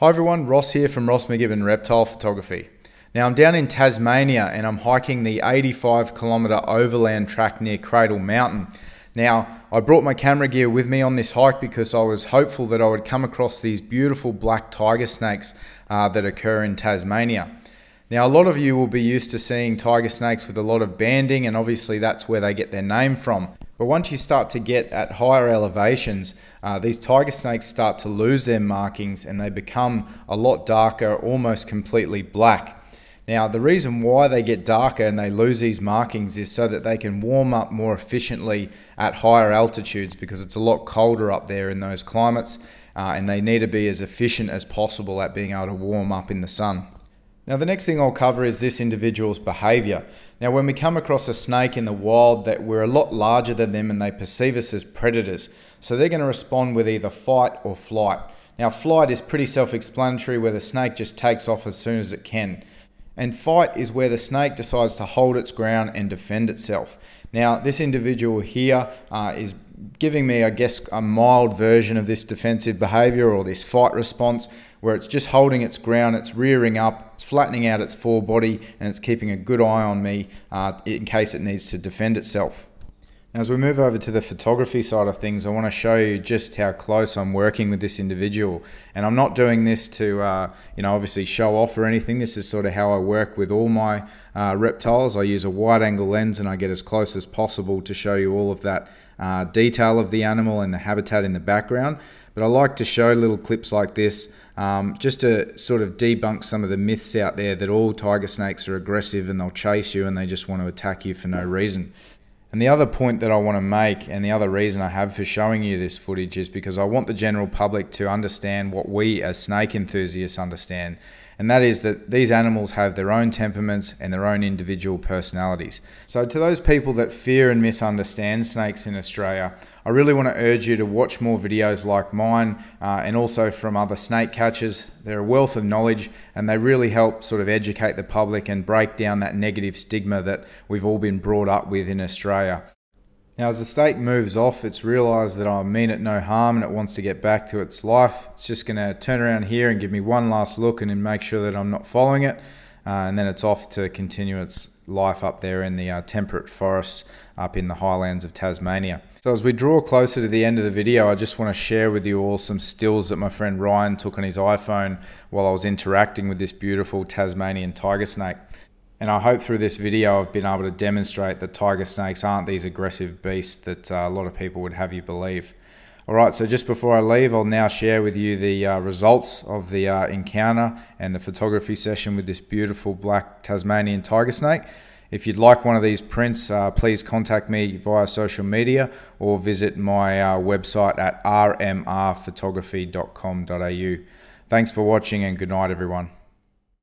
Hi everyone, Ross here from Ross McGibbon Reptile Photography. Now I'm down in Tasmania and I'm hiking the 85-kilometre overland track near Cradle Mountain. Now I brought my camera gear with me on this hike because I was hopeful that I would come across these beautiful black tiger snakes that occur in Tasmania. Now a lot of you will be used to seeing tiger snakes with a lot of banding, and obviously that's where they get their name from. But once you start to get at higher elevations, these tiger snakes start to lose their markings and they become a lot darker, almost completely black. Now the reason why they get darker and they lose these markings is so that they can warm up more efficiently at higher altitudes, because it's a lot colder up there in those climates, and they need to be as efficient as possible at being able to warm up in the sun. Now the next thing I'll cover is this individual's behavior. Now when we come across a snake in the wild, that we're a lot larger than them and they perceive us as predators. So they're going to respond with either fight or flight. Now flight is pretty self-explanatory, where the snake just takes off as soon as it can. And fight is where the snake decides to hold its ground and defend itself. Now this individual here is giving me, I guess, a mild version of this defensive behavior or this fight response, where it's just holding its ground, it's rearing up, it's flattening out its forebody, and it's keeping a good eye on me in case it needs to defend itself. Now, as we move over to the photography side of things, I want to show you just how close I'm working with this individual. And I'm not doing this to, obviously show off or anything. This is sort of how I work with all my reptiles. I use a wide angle lens and I get as close as possible to show you all of that detail of the animal and the habitat in the background. But I like to show little clips like this just to sort of debunk some of the myths out there that all tiger snakes are aggressive and they'll chase you and they just want to attack you for no reason. And the other point that I want to make, and the other reason I have for showing you this footage, is because I want the general public to understand what we as snake enthusiasts understand. And that is that these animals have their own temperaments and their own individual personalities. So to those people that fear and misunderstand snakes in Australia, I really want to urge you to watch more videos like mine and also from other snake catchers. They're a wealth of knowledge and they really help sort of educate the public and break down that negative stigma that we've all been brought up with in Australia. Now as the snake moves off, it's realised that I mean it no harm and it wants to get back to its life. It's just going to turn around here and give me one last look and then make sure that I'm not following it. And then it's off to continue its life up there in the temperate forests up in the highlands of Tasmania. So as we draw closer to the end of the video, I just want to share with you all some stills that my friend Ryan took on his iPhone while I was interacting with this beautiful Tasmanian tiger snake. And I hope through this video I've been able to demonstrate that tiger snakes aren't these aggressive beasts that a lot of people would have you believe. Alright, so just before I leave, I'll now share with you the results of the encounter and the photography session with this beautiful black Tasmanian tiger snake. If you'd like one of these prints, please contact me via social media or visit my website at rmrphotography.com.au. Thanks for watching and good night everyone.